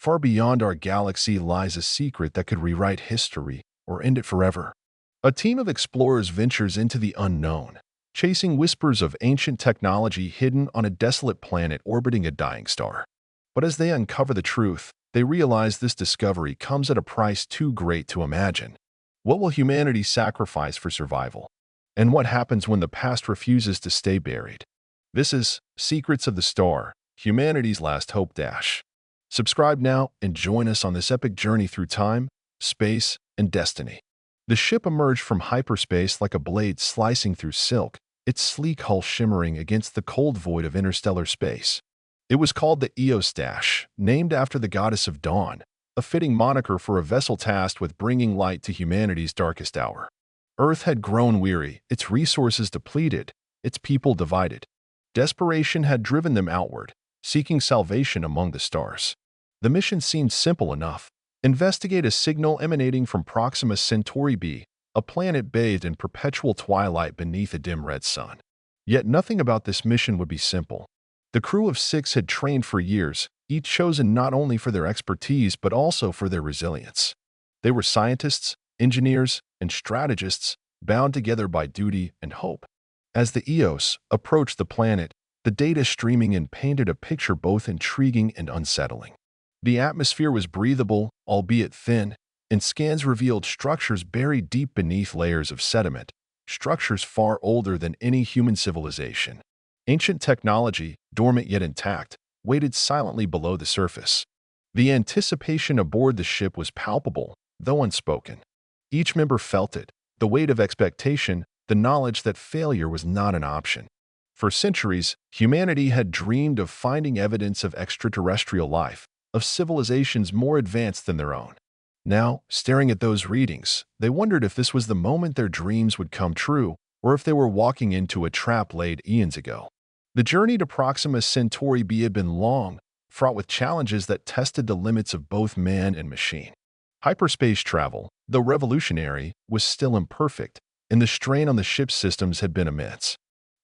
Far beyond our galaxy lies a secret that could rewrite history or end it forever. A team of explorers ventures into the unknown, chasing whispers of ancient technology hidden on a desolate planet orbiting a dying star. But as they uncover the truth, they realize this discovery comes at a price too great to imagine. What will humanity sacrifice for survival? And what happens when the past refuses to stay buried? This is Secrets of the Star, Humanity's Last Hope Dash. Subscribe now and join us on this epic journey through time, space, and destiny. The ship emerged from hyperspace like a blade slicing through silk, its sleek hull shimmering against the cold void of interstellar space. It was called the Eos, named after the goddess of dawn, a fitting moniker for a vessel tasked with bringing light to humanity's darkest hour. Earth had grown weary, its resources depleted, its people divided. Desperation had driven them outward, seeking salvation among the stars. The mission seemed simple enough. Investigate a signal emanating from Proxima Centauri b, a planet bathed in perpetual twilight beneath a dim red sun. Yet nothing about this mission would be simple. The crew of 6 had trained for years, each chosen not only for their expertise but also for their resilience. They were scientists, engineers, and strategists, bound together by duty and hope. As the Eos approached the planet, the data streaming in painted a picture both intriguing and unsettling. The atmosphere was breathable, albeit thin, and scans revealed structures buried deep beneath layers of sediment, structures far older than any human civilization. Ancient technology, dormant yet intact, waited silently below the surface. The anticipation aboard the ship was palpable, though unspoken. Each member felt it, the weight of expectation, the knowledge that failure was not an option. For centuries, humanity had dreamed of finding evidence of extraterrestrial life, of civilizations more advanced than their own. Now, staring at those readings, they wondered if this was the moment their dreams would come true, or if they were walking into a trap laid eons ago. The journey to Proxima Centauri b had been long, fraught with challenges that tested the limits of both man and machine. Hyperspace travel, though revolutionary, was still imperfect, and the strain on the ship's systems had been immense.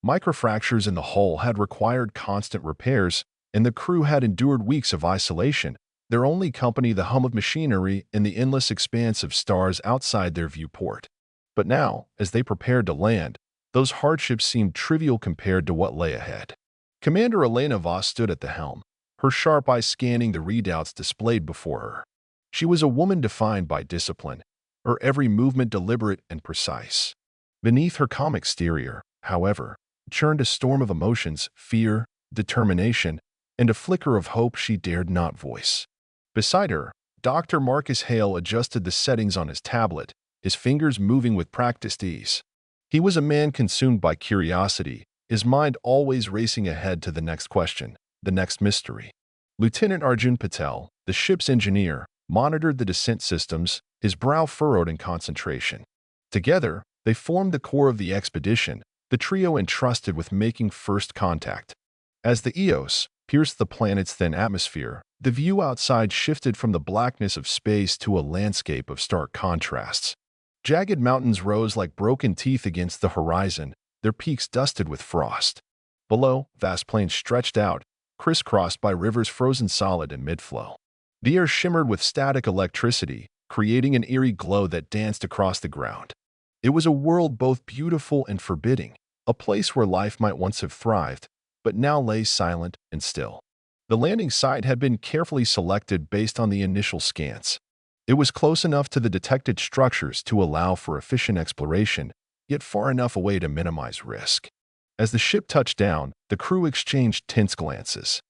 Microfractures in the hull had required constant repairs, and the crew had endured weeks of isolation, their only company the hum of machinery and the endless expanse of stars outside their viewport. But now, as they prepared to land, those hardships seemed trivial compared to what lay ahead. Commander Elena Voss stood at the helm, her sharp eyes scanning the readouts displayed before her. She was a woman defined by discipline, her every movement deliberate and precise. Beneath her calm exterior, however, churned a storm of emotions, fear, determination, and a flicker of hope she dared not voice. Beside her, Dr. Marcus Hale adjusted the settings on his tablet, his fingers moving with practiced ease. He was a man consumed by curiosity, his mind always racing ahead to the next question, the next mystery. Lieutenant Arjun Patel, the ship's engineer, monitored the descent systems, his brow furrowed in concentration. Together, they formed the core of the expedition, the trio entrusted with making first contact. As the Eos pierced the planet's thin atmosphere, the view outside shifted from the blackness of space to a landscape of stark contrasts. Jagged mountains rose like broken teeth against the horizon, their peaks dusted with frost. Below, vast plains stretched out, crisscrossed by rivers frozen solid in mid-flow. The air shimmered with static electricity, creating an eerie glow that danced across the ground. It was a world both beautiful and forbidding, a place where life might once have thrived, but now lay silent and still. The landing site had been carefully selected based on the initial scans. It was close enough to the detected structures to allow for efficient exploration, yet far enough away to minimize risk. As the ship touched down, the crew exchanged tense glances.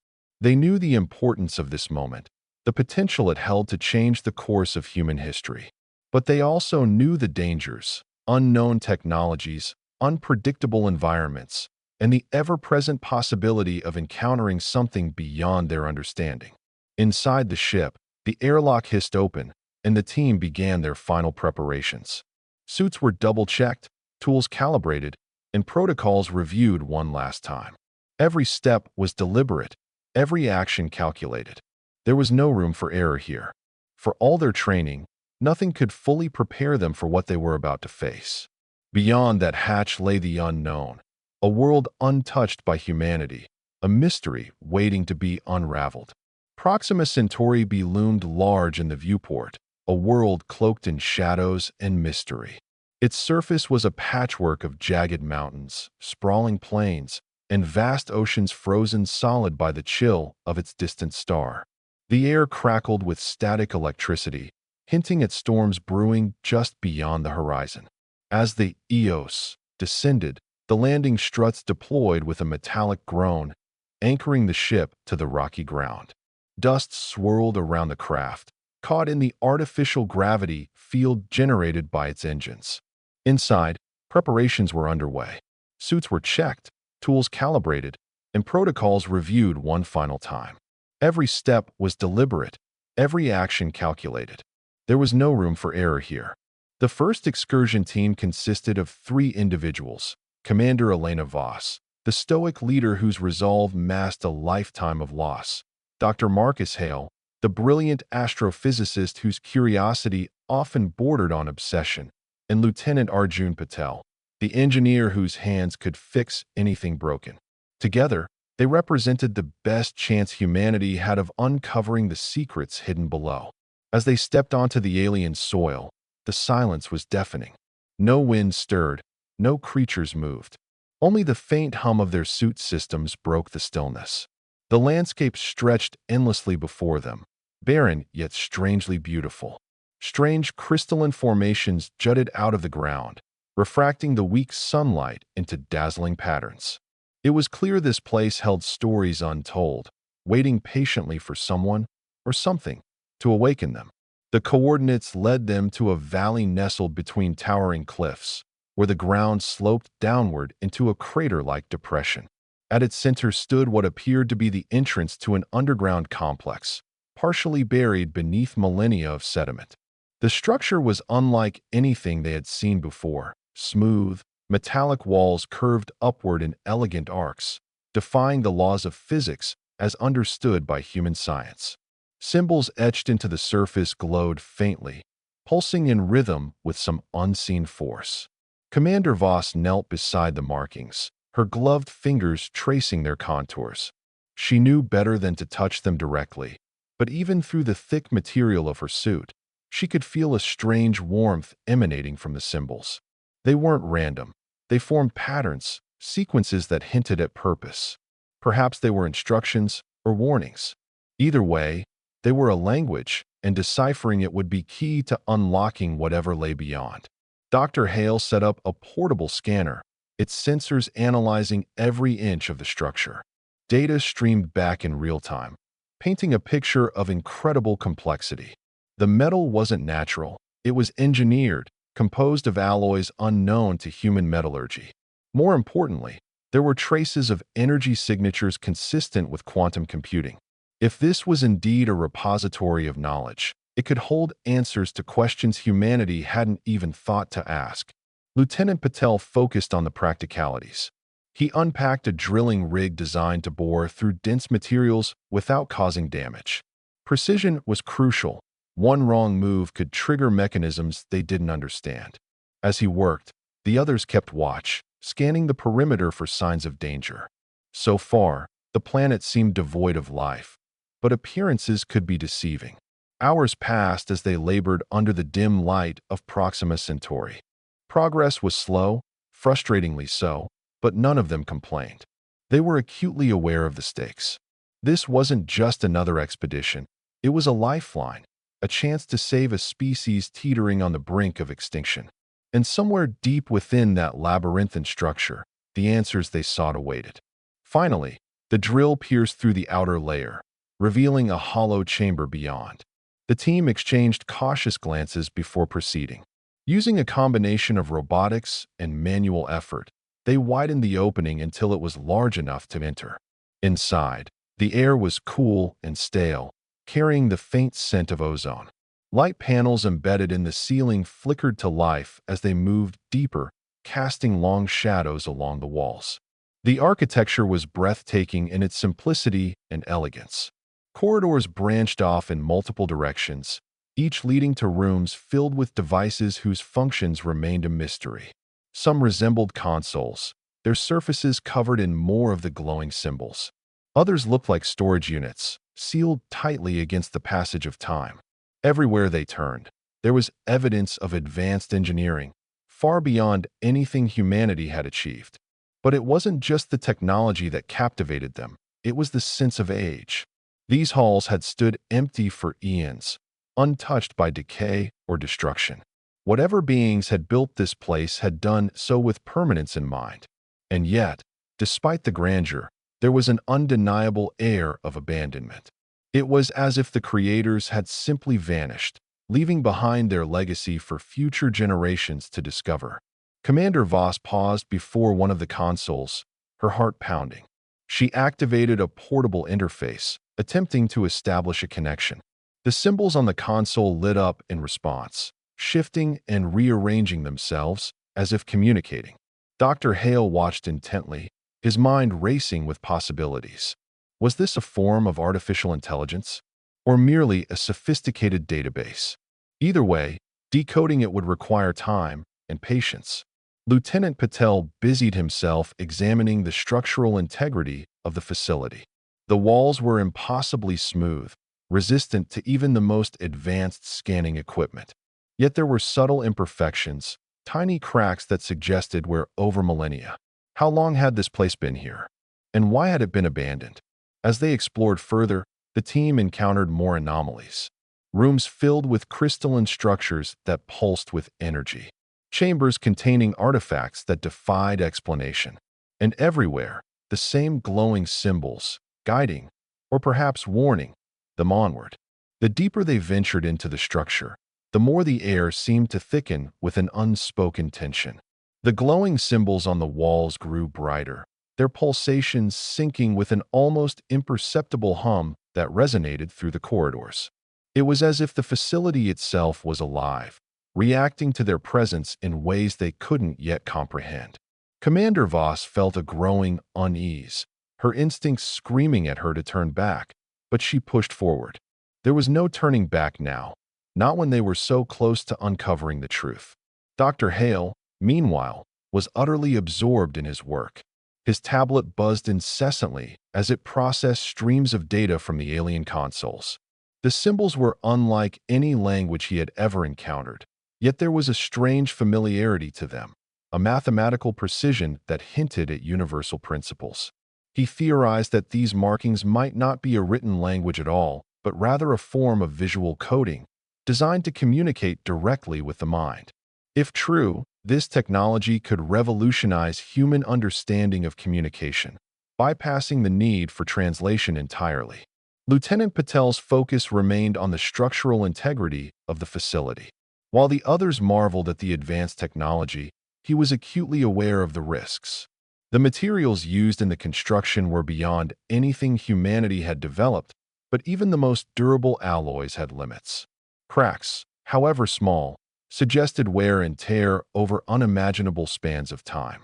They knew the importance of this moment, the potential it held to change the course of human history. But they also knew the dangers, unknown technologies, unpredictable environments, and the ever-present possibility of encountering something beyond their understanding. Inside the ship, the airlock hissed open, and the team began their final preparations. Suits were double-checked, tools calibrated, and protocols reviewed one last time. Every step was deliberate, every action calculated. There was no room for error here. For all their training, nothing could fully prepare them for what they were about to face. Beyond that hatch lay the unknown, a world untouched by humanity, a mystery waiting to be unraveled. Proxima Centauri B loomed large in the viewport, a world cloaked in shadows and mystery. Its surface was a patchwork of jagged mountains, sprawling plains, and vast oceans frozen solid by the chill of its distant star. The air crackled with static electricity, hinting at storms brewing just beyond the horizon. As the Eos descended, the landing struts deployed with a metallic groan, anchoring the ship to the rocky ground. Dust swirled around the craft, caught in the artificial gravity field generated by its engines. Inside, preparations were underway. Suits were checked, tools calibrated, and protocols reviewed one final time. Every step was deliberate, every action calculated. There was no room for error here. The first excursion team consisted of 3 individuals: Commander Elena Voss, the stoic leader whose resolve masked a lifetime of loss; Dr. Marcus Hale, the brilliant astrophysicist whose curiosity often bordered on obsession; and Lieutenant Arjun Patel, the engineer whose hands could fix anything broken. Together, they represented the best chance humanity had of uncovering the secrets hidden below. As they stepped onto the alien soil, the silence was deafening. No wind stirred, no creatures moved. Only the faint hum of their suit systems broke the stillness. The landscape stretched endlessly before them, barren yet strangely beautiful. Strange crystalline formations jutted out of the ground, refracting the weak sunlight into dazzling patterns. It was clear this place held stories untold, waiting patiently for someone or something to awaken them. The coordinates led them to a valley nestled between towering cliffs, where the ground sloped downward into a crater-like depression. At its center stood what appeared to be the entrance to an underground complex, partially buried beneath millennia of sediment. The structure was unlike anything they had seen before: smooth, metallic walls curved upward in elegant arcs, defying the laws of physics as understood by human science. Symbols etched into the surface glowed faintly, pulsing in rhythm with some unseen force. Commander Voss knelt beside the markings, her gloved fingers tracing their contours. She knew better than to touch them directly, but even through the thick material of her suit, she could feel a strange warmth emanating from the symbols. They weren't random. They formed patterns, sequences that hinted at purpose. Perhaps they were instructions or warnings. Either way, they were a language, and deciphering it would be key to unlocking whatever lay beyond. Dr. Hale set up a portable scanner, its sensors analyzing every inch of the structure. Data streamed back in real time, painting a picture of incredible complexity. The metal wasn't natural. It was engineered, composed of alloys unknown to human metallurgy. More importantly, there were traces of energy signatures consistent with quantum computing. If this was indeed a repository of knowledge, it could hold answers to questions humanity hadn't even thought to ask. Lieutenant Patel focused on the practicalities. He unpacked a drilling rig designed to bore through dense materials without causing damage. Precision was crucial. One wrong move could trigger mechanisms they didn't understand. As he worked, the others kept watch, scanning the perimeter for signs of danger. So far, the planet seemed devoid of life, but appearances could be deceiving. Hours passed as they labored under the dim light of Proxima Centauri. Progress was slow, frustratingly so, but none of them complained. They were acutely aware of the stakes. This wasn't just another expedition. It was a lifeline, a chance to save a species teetering on the brink of extinction. And somewhere deep within that labyrinthine structure, the answers they sought awaited. Finally, the drill pierced through the outer layer, revealing a hollow chamber beyond. The team exchanged cautious glances before proceeding. Using a combination of robotics and manual effort, they widened the opening until it was large enough to enter. Inside, the air was cool and stale, carrying the faint scent of ozone. Light panels embedded in the ceiling flickered to life as they moved deeper, casting long shadows along the walls. The architecture was breathtaking in its simplicity and elegance. Corridors branched off in multiple directions, each leading to rooms filled with devices whose functions remained a mystery. Some resembled consoles, their surfaces covered in more of the glowing symbols. Others looked like storage units, sealed tightly against the passage of time. Everywhere they turned, there was evidence of advanced engineering, far beyond anything humanity had achieved. But it wasn't just the technology that captivated them, it was the sense of age. These halls had stood empty for eons, untouched by decay or destruction. Whatever beings had built this place had done so with permanence in mind. And yet, despite the grandeur, there was an undeniable air of abandonment. It was as if the creators had simply vanished, leaving behind their legacy for future generations to discover. Commander Voss paused before one of the consoles, her heart pounding. She activated a portable interface, attempting to establish a connection. The symbols on the console lit up in response, shifting and rearranging themselves as if communicating. Dr. Hale watched intently, his mind racing with possibilities. Was this a form of artificial intelligence, or merely a sophisticated database? Either way, decoding it would require time and patience. Lieutenant Patel busied himself examining the structural integrity of the facility. The walls were impossibly smooth, resistant to even the most advanced scanning equipment. Yet there were subtle imperfections, tiny cracks that suggested wear over millennia. How long had this place been here? And why had it been abandoned? As they explored further, the team encountered more anomalies. Rooms filled with crystalline structures that pulsed with energy. Chambers containing artifacts that defied explanation. And everywhere, the same glowing symbols, guiding, or perhaps warning, them onward. The deeper they ventured into the structure, the more the air seemed to thicken with an unspoken tension. The glowing symbols on the walls grew brighter, their pulsations syncing with an almost imperceptible hum that resonated through the corridors. It was as if the facility itself was alive, reacting to their presence in ways they couldn't yet comprehend. Commander Voss felt a growing unease, her instincts screaming at her to turn back, but she pushed forward. There was no turning back now, not when they were so close to uncovering the truth. Dr. Hale, meanwhile, was utterly absorbed in his work. His tablet buzzed incessantly as it processed streams of data from the alien consoles. The symbols were unlike any language he had ever encountered, yet there was a strange familiarity to them, a mathematical precision that hinted at universal principles. He theorized that these markings might not be a written language at all, but rather a form of visual coding, designed to communicate directly with the mind. If true, this technology could revolutionize human understanding of communication, bypassing the need for translation entirely. Lieutenant Patel's focus remained on the structural integrity of the facility. While the others marveled at the advanced technology, he was acutely aware of the risks. The materials used in the construction were beyond anything humanity had developed, but even the most durable alloys had limits. Cracks, however small, suggested wear and tear over unimaginable spans of time.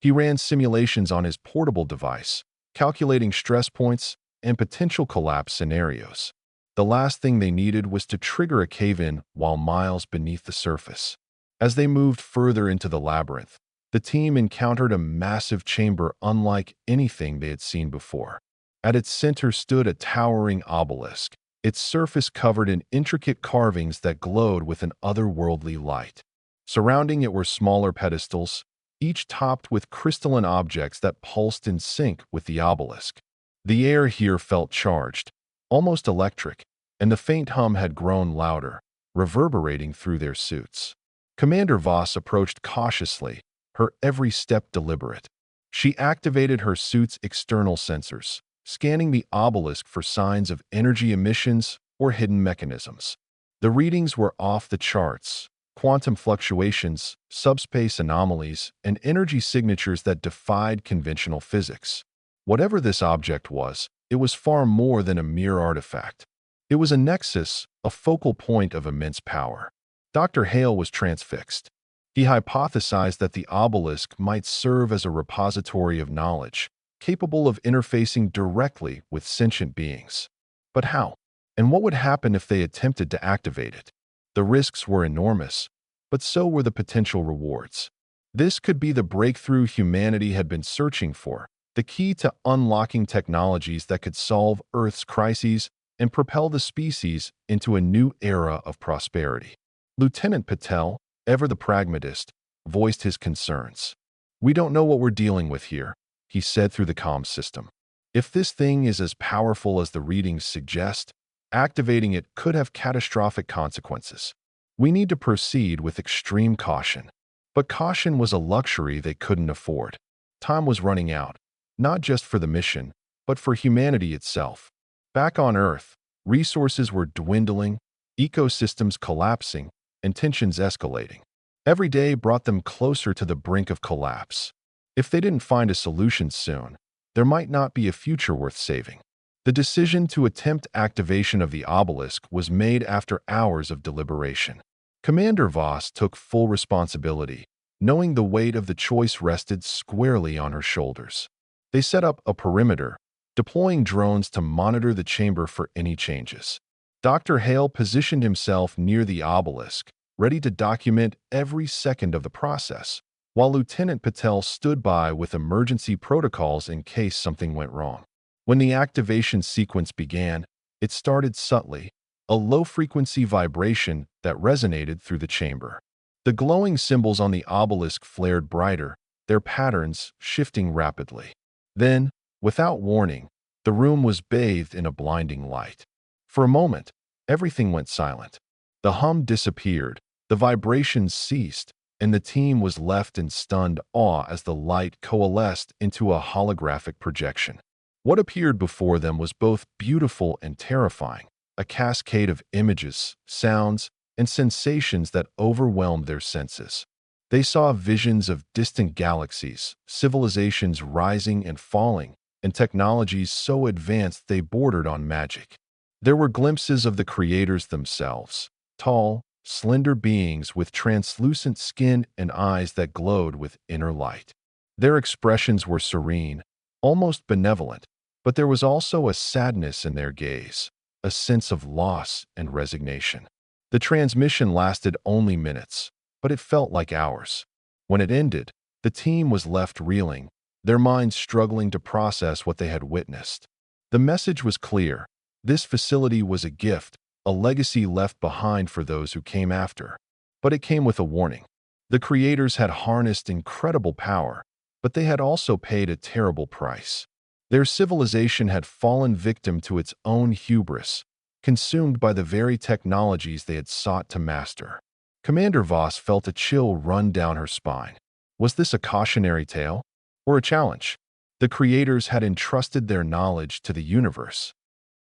He ran simulations on his portable device, calculating stress points and potential collapse scenarios. The last thing they needed was to trigger a cave-in while miles beneath the surface. As they moved further into the labyrinth, the team encountered a massive chamber unlike anything they had seen before. At its center stood a towering obelisk, its surface covered in intricate carvings that glowed with an otherworldly light. Surrounding it were smaller pedestals, each topped with crystalline objects that pulsed in sync with the obelisk. The air here felt charged, almost electric, and the faint hum had grown louder, reverberating through their suits. Commander Voss approached cautiously, her every step deliberate. She activated her suit's external sensors, scanning the obelisk for signs of energy emissions or hidden mechanisms. The readings were off the charts: quantum fluctuations, subspace anomalies, and energy signatures that defied conventional physics. Whatever this object was, it was far more than a mere artifact. It was a nexus, a focal point of immense power. Dr. Hale was transfixed. He hypothesized that the obelisk might serve as a repository of knowledge, capable of interfacing directly with sentient beings. But how? And what would happen if they attempted to activate it? The risks were enormous, but so were the potential rewards. This could be the breakthrough humanity had been searching for, the key to unlocking technologies that could solve Earth's crises and propel the species into a new era of prosperity. Lieutenant Patel, ever the pragmatist, voiced his concerns. "We don't know what we're dealing with here," he said through the comm system. "If this thing is as powerful as the readings suggest, activating it could have catastrophic consequences. We need to proceed with extreme caution." But caution was a luxury they couldn't afford. Time was running out, not just for the mission, but for humanity itself. Back on Earth, resources were dwindling, ecosystems collapsing, and tensions escalating. Every day brought them closer to the brink of collapse. If they didn't find a solution soon, there might not be a future worth saving. The decision to attempt activation of the obelisk was made after hours of deliberation. Commander Voss took full responsibility, knowing the weight of the choice rested squarely on her shoulders. They set up a perimeter, deploying drones to monitor the chamber for any changes. Dr. Hale positioned himself near the obelisk, ready to document every second of the process, while Lieutenant Patel stood by with emergency protocols in case something went wrong. When the activation sequence began, it started subtly, a low-frequency vibration that resonated through the chamber. The glowing symbols on the obelisk flared brighter, their patterns shifting rapidly. Then, without warning, the room was bathed in a blinding light. For a moment, everything went silent. The hum disappeared, the vibrations ceased, and the team was left in stunned awe as the light coalesced into a holographic projection. What appeared before them was both beautiful and terrifying, a cascade of images, sounds, and sensations that overwhelmed their senses. They saw visions of distant galaxies, civilizations rising and falling, and technologies so advanced they bordered on magic. There were glimpses of the creators themselves, tall, slender beings with translucent skin and eyes that glowed with inner light. Their expressions were serene, almost benevolent, but there was also a sadness in their gaze, a sense of loss and resignation. The transmission lasted only minutes, but it felt like hours. When it ended, the team was left reeling, their minds struggling to process what they had witnessed. The message was clear. This facility was a gift, a legacy left behind for those who came after. But it came with a warning. The creators had harnessed incredible power, but they had also paid a terrible price. Their civilization had fallen victim to its own hubris, consumed by the very technologies they had sought to master. Commander Voss felt a chill run down her spine. Was this a cautionary tale? Or a challenge? The creators had entrusted their knowledge to the universe,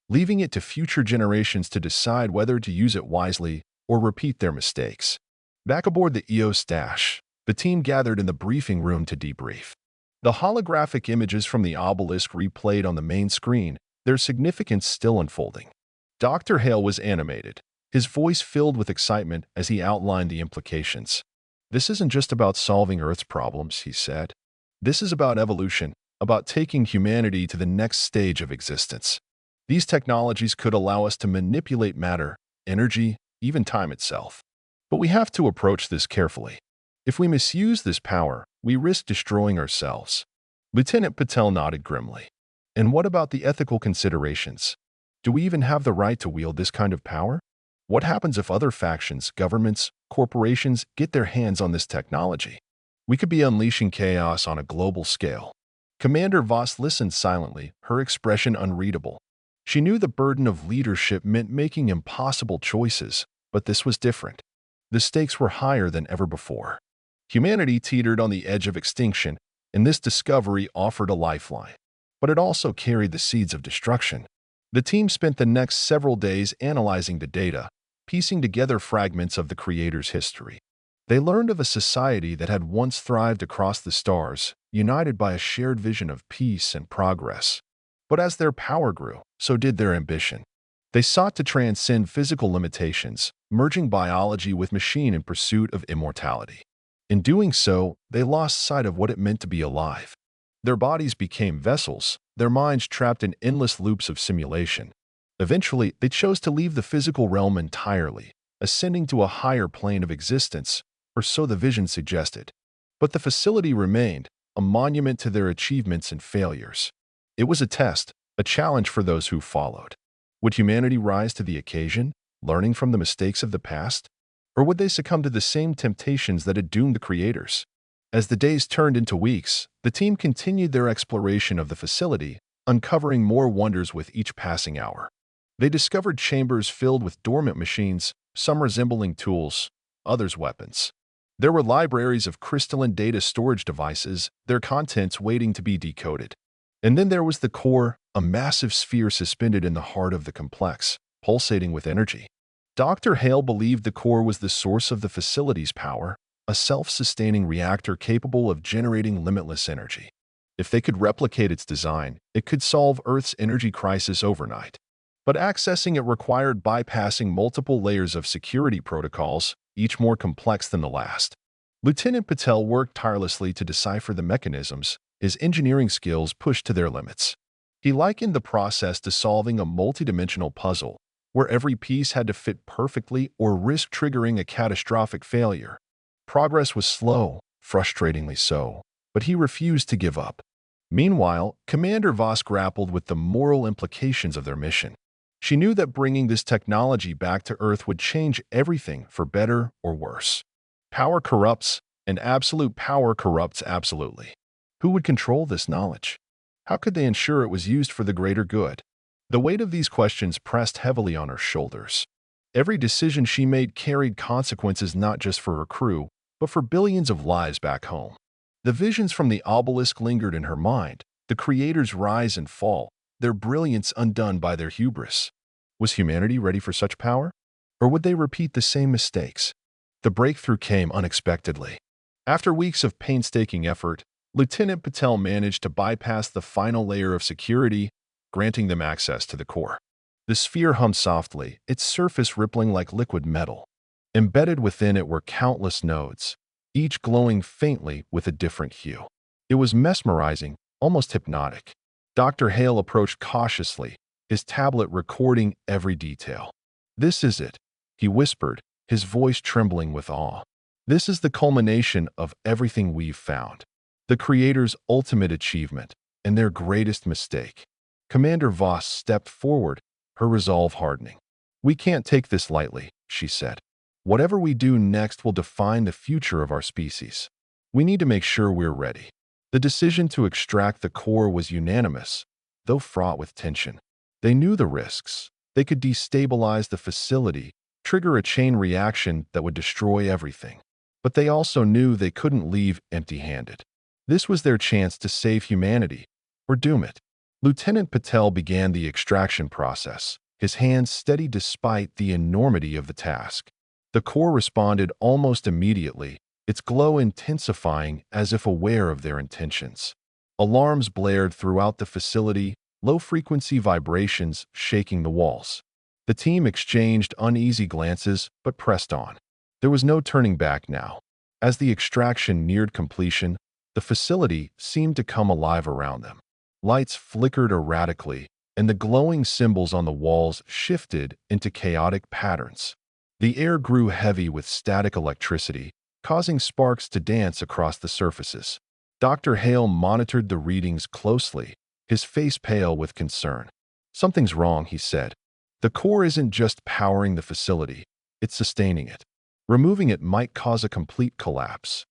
leaving it to future generations to decide whether to use it wisely or repeat their mistakes. Back aboard the EOS Dash, the team gathered in the briefing room to debrief. The holographic images from the obelisk replayed on the main screen, their significance still unfolding. Dr. Hale was animated, his voice filled with excitement as he outlined the implications. "This isn't just about solving Earth's problems," he said. "This is about evolution, about taking humanity to the next stage of existence. These technologies could allow us to manipulate matter, energy, even time itself. But we have to approach this carefully. If we misuse this power, we risk destroying ourselves." Lieutenant Patel nodded grimly. "And what about the ethical considerations? Do we even have the right to wield this kind of power? What happens if other factions, governments, corporations get their hands on this technology? We could be unleashing chaos on a global scale." Commander Voss listened silently, her expression unreadable. She knew the burden of leadership meant making impossible choices, but this was different. The stakes were higher than ever before. Humanity teetered on the edge of extinction, and this discovery offered a lifeline. But it also carried the seeds of destruction. The team spent the next several days analyzing the data, piecing together fragments of the creator's history. They learned of a society that had once thrived across the stars, united by a shared vision of peace and progress. But as their power grew, so did their ambition. They sought to transcend physical limitations, merging biology with machine in pursuit of immortality. In doing so, they lost sight of what it meant to be alive. Their bodies became vessels, their minds trapped in endless loops of simulation. Eventually, they chose to leave the physical realm entirely, ascending to a higher plane of existence, or so the vision suggested. But the facility remained, a monument to their achievements and failures. It was a test, a challenge for those who followed. Would humanity rise to the occasion, learning from the mistakes of the past? Or would they succumb to the same temptations that had doomed the creators? As the days turned into weeks, the team continued their exploration of the facility, uncovering more wonders with each passing hour. They discovered chambers filled with dormant machines, some resembling tools, others weapons. There were libraries of crystalline data storage devices, their contents waiting to be decoded. And then there was the core, a massive sphere suspended in the heart of the complex, pulsating with energy. Dr. Hale believed the core was the source of the facility's power, a self-sustaining reactor capable of generating limitless energy. If they could replicate its design, it could solve Earth's energy crisis overnight. But accessing it required bypassing multiple layers of security protocols, each more complex than the last. Lieutenant Patel worked tirelessly to decipher the mechanisms, his engineering skills pushed to their limits. He likened the process to solving a multidimensional puzzle, where every piece had to fit perfectly or risk triggering a catastrophic failure. Progress was slow, frustratingly so, but he refused to give up. Meanwhile, Commander Voss grappled with the moral implications of their mission. She knew that bringing this technology back to Earth would change everything for better or worse. Power corrupts, and absolute power corrupts absolutely. Who would control this knowledge? How could they ensure it was used for the greater good? The weight of these questions pressed heavily on her shoulders. Every decision she made carried consequences not just for her crew, but for billions of lives back home. The visions from the obelisk lingered in her mind, the creators' rise and fall, their brilliance undone by their hubris. Was humanity ready for such power? Or would they repeat the same mistakes? The breakthrough came unexpectedly. After weeks of painstaking effort, Lieutenant Patel managed to bypass the final layer of security, granting them access to the core. The sphere hummed softly, its surface rippling like liquid metal. Embedded within it were countless nodes, each glowing faintly with a different hue. It was mesmerizing, almost hypnotic. Dr. Hale approached cautiously, his tablet recording every detail. "This is it," he whispered, his voice trembling with awe. "This is the culmination of everything we've found. The Creator's ultimate achievement, and their greatest mistake." Commander Voss stepped forward, her resolve hardening. "We can't take this lightly," she said. "Whatever we do next will define the future of our species. We need to make sure we're ready." The decision to extract the core was unanimous, though fraught with tension. They knew the risks. They could destabilize the facility, trigger a chain reaction that would destroy everything. But they also knew they couldn't leave empty-handed. This was their chance to save humanity, or doom it. Lieutenant Patel began the extraction process, his hands steady despite the enormity of the task. The core responded almost immediately, its glow intensifying as if aware of their intentions. Alarms blared throughout the facility, low-frequency vibrations shaking the walls. The team exchanged uneasy glances but pressed on. There was no turning back now. As the extraction neared completion, the facility seemed to come alive around them. Lights flickered erratically, and the glowing symbols on the walls shifted into chaotic patterns. The air grew heavy with static electricity, causing sparks to dance across the surfaces. Dr. Hale monitored the readings closely, his face pale with concern. "Something's wrong," he said. "The core isn't just powering the facility, it's sustaining it. Removing it might cause a complete collapse."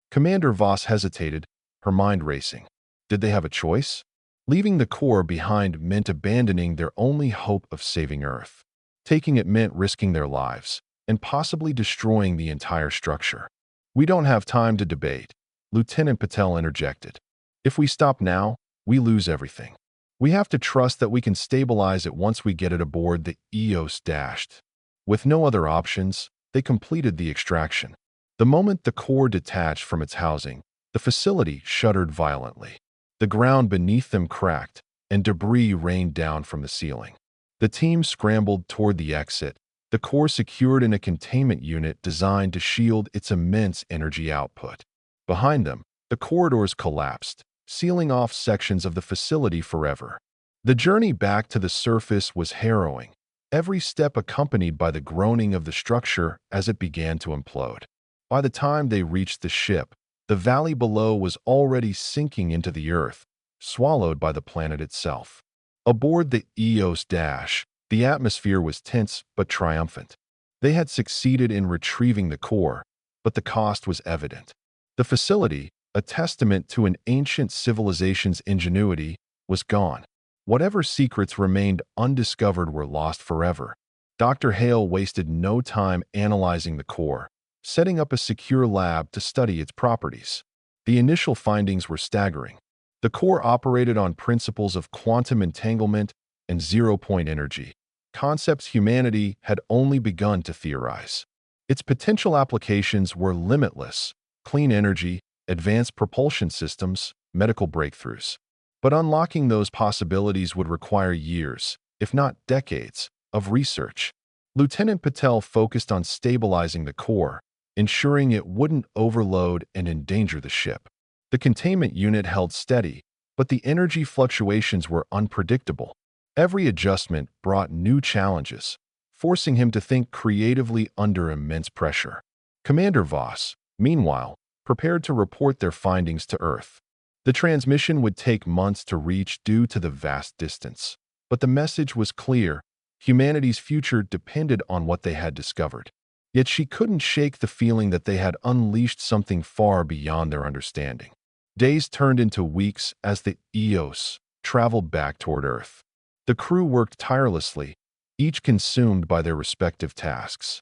Commander Voss hesitated, her mind racing. Did they have a choice? Leaving the core behind meant abandoning their only hope of saving Earth. Taking it meant risking their lives, and possibly destroying the entire structure. "We don't have time to debate," Lieutenant Patel interjected. "If we stop now, we lose everything. We have to trust that we can stabilize it once we get it aboard the EOS dashed." With no other options, they completed the extraction. The moment the core detached from its housing, the facility shuddered violently. The ground beneath them cracked, and debris rained down from the ceiling. The team scrambled toward the exit, the core secured in a containment unit designed to shield its immense energy output. Behind them, the corridors collapsed, sealing off sections of the facility forever. The journey back to the surface was harrowing, every step accompanied by the groaning of the structure as it began to implode. By the time they reached the ship, the valley below was already sinking into the earth, swallowed by the planet itself. Aboard the EOS Dash, The atmosphere was tense but triumphant. They had succeeded in retrieving the core, but the cost was evident. The facility, a testament to an ancient civilization's ingenuity, was gone. Whatever secrets remained undiscovered were lost forever. Dr. Hale wasted no time analyzing the core, setting up a secure lab to study its properties. The initial findings were staggering. The core operated on principles of quantum entanglement and zero-point energy, concepts humanity had only begun to theorize. Its potential applications were limitless: clean energy, advanced propulsion systems, medical breakthroughs. But unlocking those possibilities would require years, if not decades, of research. Lieutenant Patel focused on stabilizing the core, ensuring it wouldn't overload and endanger the ship. The containment unit held steady, but the energy fluctuations were unpredictable. Every adjustment brought new challenges, forcing him to think creatively under immense pressure. Commander Voss, meanwhile, prepared to report their findings to Earth. The transmission would take months to reach due to the vast distance, but the message was clear: humanity's future depended on what they had discovered. Yet she couldn't shake the feeling that they had unleashed something far beyond their understanding. Days turned into weeks as the EOS traveled back toward Earth. The crew worked tirelessly, each consumed by their respective tasks.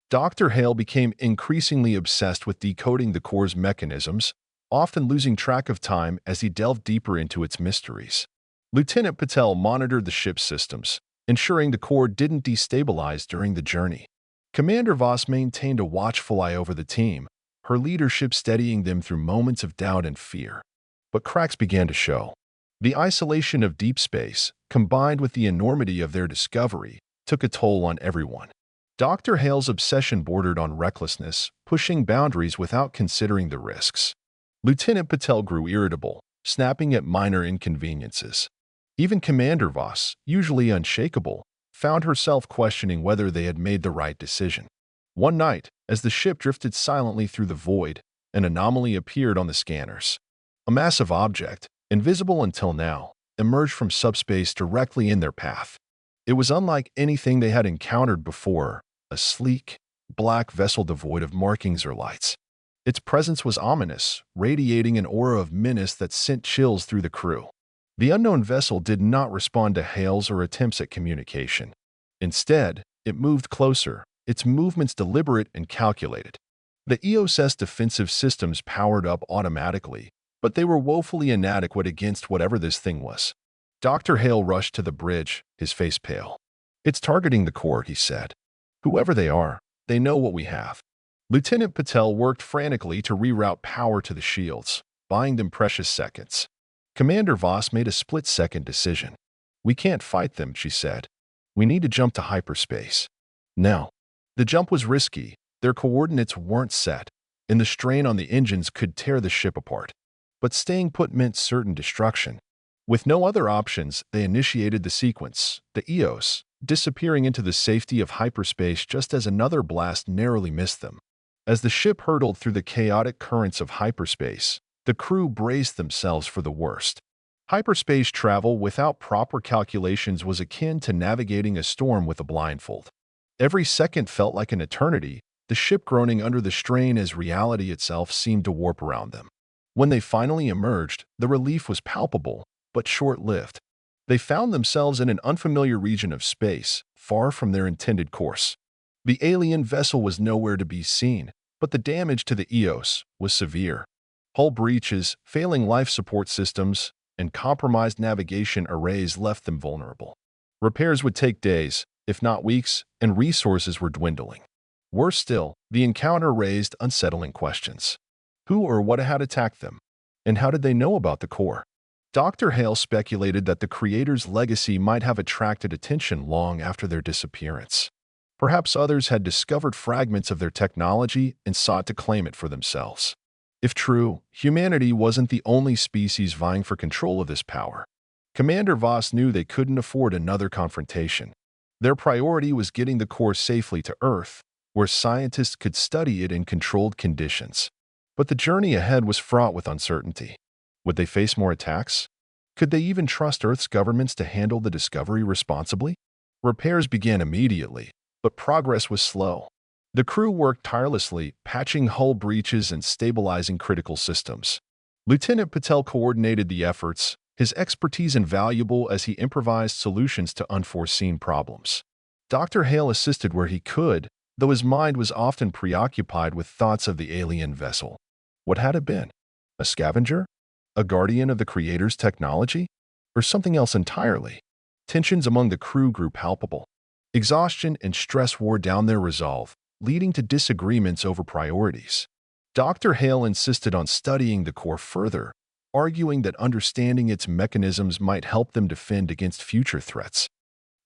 Dr. Hale became increasingly obsessed with decoding the core's mechanisms, often losing track of time as he delved deeper into its mysteries. Lieutenant Patel monitored the ship's systems, ensuring the core didn't destabilize during the journey. Commander Voss maintained a watchful eye over the team, her leadership steadying them through moments of doubt and fear. But cracks began to show. The isolation of deep space, combined with the enormity of their discovery, took a toll on everyone. Dr. Hale's obsession bordered on recklessness, pushing boundaries without considering the risks. Lieutenant Patel grew irritable, snapping at minor inconveniences. Even Commander Voss, usually unshakable, found herself questioning whether they had made the right decision. One night, as the ship drifted silently through the void, an anomaly appeared on the scanners. A massive object, invisible until now, emerged from subspace directly in their path. It was unlike anything they had encountered before, a sleek, black vessel devoid of markings or lights. Its presence was ominous, radiating an aura of menace that sent chills through the crew. The unknown vessel did not respond to hails or attempts at communication. Instead, it moved closer, its movements deliberate and calculated. The EOS's defensive systems powered up automatically, but they were woefully inadequate against whatever this thing was. Dr. Hale rushed to the bridge, his face pale. "It's targeting the core," he said. "Whoever they are, they know what we have." Lieutenant Patel worked frantically to reroute power to the shields, buying them precious seconds. Commander Voss made a split-second decision. "We can't fight them," she said. "We need to jump to hyperspace. Now." The jump was risky, their coordinates weren't set, and the strain on the engines could tear the ship apart. But staying put meant certain destruction. With no other options, they initiated the sequence, the EOS, disappearing into the safety of hyperspace just as another blast narrowly missed them. As the ship hurtled through the chaotic currents of hyperspace, the crew braced themselves for the worst. Hyperspace travel without proper calculations was akin to navigating a storm with a blindfold. Every second felt like an eternity, the ship groaning under the strain as reality itself seemed to warp around them. When they finally emerged, the relief was palpable, but short-lived. They found themselves in an unfamiliar region of space, far from their intended course. The alien vessel was nowhere to be seen, but the damage to the EOS was severe. Hull breaches, failing life support systems, and compromised navigation arrays left them vulnerable. Repairs would take days, if not weeks, and resources were dwindling. Worse still, the encounter raised unsettling questions. Who or what had attacked them? And how did they know about the core? Dr. Hale speculated that the creator's legacy might have attracted attention long after their disappearance. Perhaps others had discovered fragments of their technology and sought to claim it for themselves. If true, humanity wasn't the only species vying for control of this power. Commander Voss knew they couldn't afford another confrontation. Their priority was getting the core safely to Earth, where scientists could study it in controlled conditions. But the journey ahead was fraught with uncertainty. Would they face more attacks? Could they even trust Earth's governments to handle the discovery responsibly? Repairs began immediately, but progress was slow. The crew worked tirelessly, patching hull breaches and stabilizing critical systems. Lieutenant Patel coordinated the efforts, his expertise invaluable as he improvised solutions to unforeseen problems. Dr. Hale assisted where he could, though his mind was often preoccupied with thoughts of the alien vessel. What had it been? A scavenger? A guardian of the Creator's technology? Or something else entirely? Tensions among the crew grew palpable. Exhaustion and stress wore down their resolve, leading to disagreements over priorities. Dr. Hale insisted on studying the core further, arguing that understanding its mechanisms might help them defend against future threats.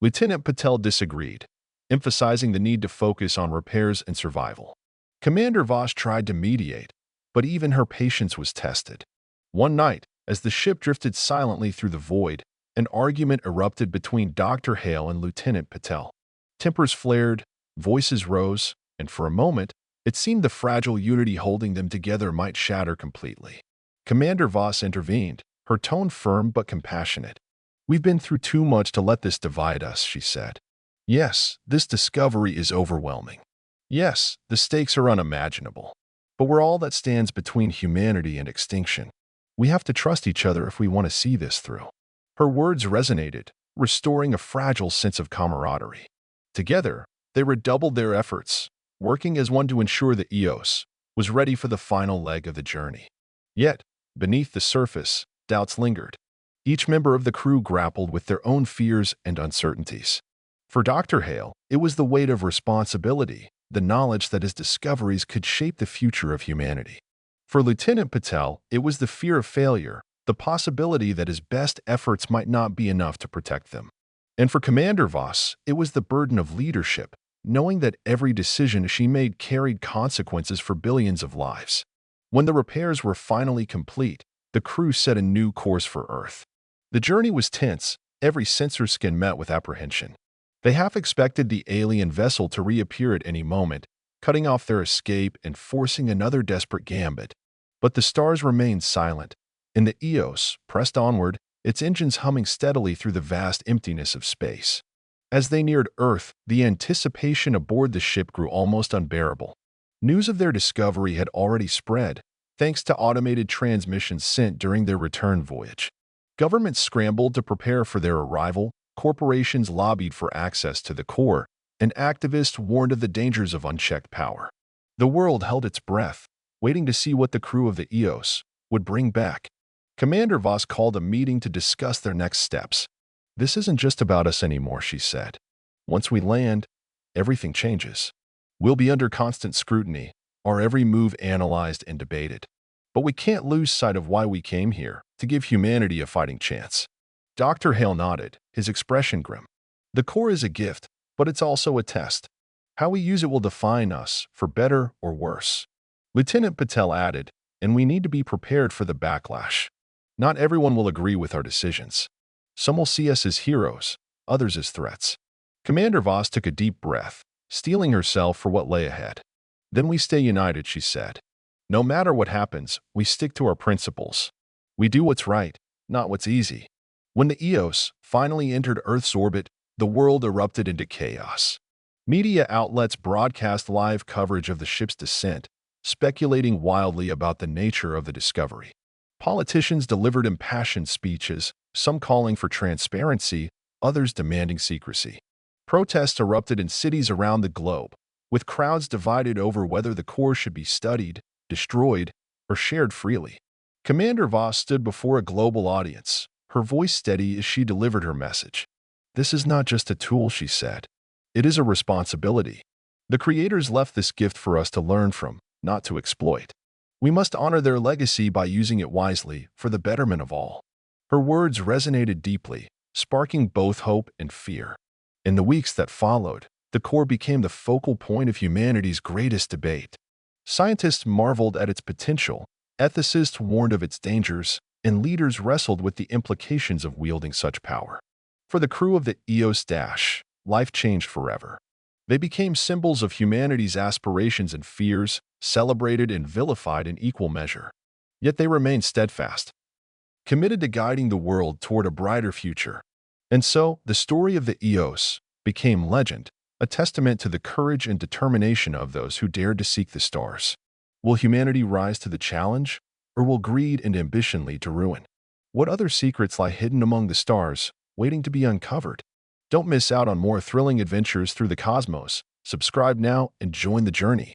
Lieutenant Patel disagreed, emphasizing the need to focus on repairs and survival. Commander Voss tried to mediate, but even her patience was tested. One night, as the ship drifted silently through the void, an argument erupted between Dr. Hale and Lieutenant Patel. Tempers flared, voices rose, and for a moment, it seemed the fragile unity holding them together might shatter completely. Commander Voss intervened, her tone firm but compassionate. "We've been through too much to let this divide us," she said. "Yes, this discovery is overwhelming. Yes, the stakes are unimaginable. But we're all that stands between humanity and extinction. We have to trust each other if we want to see this through." Her words resonated, restoring a fragile sense of camaraderie. Together, they redoubled their efforts, working as one to ensure the Eos was ready for the final leg of the journey. Yet, beneath the surface, doubts lingered. Each member of the crew grappled with their own fears and uncertainties. For Dr. Hale, it was the weight of responsibility, the knowledge that his discoveries could shape the future of humanity. For Lieutenant Patel, it was the fear of failure, the possibility that his best efforts might not be enough to protect them. And for Commander Voss, it was the burden of leadership, knowing that every decision she made carried consequences for billions of lives. When the repairs were finally complete, the crew set a new course for Earth. The journey was tense, every sensor skin met with apprehension. They half expected the alien vessel to reappear at any moment, cutting off their escape and forcing another desperate gambit. But the stars remained silent, and the Eos pressed onward, its engines humming steadily through the vast emptiness of space. As they neared Earth, the anticipation aboard the ship grew almost unbearable. News of their discovery had already spread, thanks to automated transmissions sent during their return voyage. Governments scrambled to prepare for their arrival, corporations lobbied for access to the core, and activists warned of the dangers of unchecked power. The world held its breath, waiting to see what the crew of the Eos would bring back. Commander Voss called a meeting to discuss their next steps. "This isn't just about us anymore," she said. "Once we land, everything changes. We'll be under constant scrutiny, our every move analyzed and debated. But we can't lose sight of why we came here, to give humanity a fighting chance." Dr. Hale nodded, his expression grim. "The core is a gift, but it's also a test. How we use it will define us, for better or worse." Lieutenant Patel added, "And we need to be prepared for the backlash. Not everyone will agree with our decisions. Some will see us as heroes, others as threats." Commander Voss took a deep breath, steeling herself for what lay ahead. "Then we stay united," she said. "No matter what happens, we stick to our principles. We do what's right, not what's easy." When the Eos finally entered Earth's orbit, the world erupted into chaos. Media outlets broadcast live coverage of the ship's descent, speculating wildly about the nature of the discovery. Politicians delivered impassioned speeches, some calling for transparency, others demanding secrecy. Protests erupted in cities around the globe, with crowds divided over whether the core should be studied, destroyed, or shared freely. Commander Voss stood before a global audience, her voice steady as she delivered her message. "This is not just a tool," she said. "It is a responsibility. The creators left this gift for us to learn from, not to exploit. We must honor their legacy by using it wisely for the betterment of all." Her words resonated deeply, sparking both hope and fear. In the weeks that followed, the core became the focal point of humanity's greatest debate. Scientists marveled at its potential, ethicists warned of its dangers, and leaders wrestled with the implications of wielding such power. For the crew of the Eos Dash, life changed forever. They became symbols of humanity's aspirations and fears, celebrated and vilified in equal measure. Yet they remained steadfast, committed to guiding the world toward a brighter future. And so, the story of the Eos, became legend, a testament to the courage and determination of those who dared to seek the stars. Will humanity rise to the challenge, or will greed and ambition lead to ruin? What other secrets lie hidden among the stars, waiting to be uncovered? Don't miss out on more thrilling adventures through the cosmos. Subscribe now and join the journey.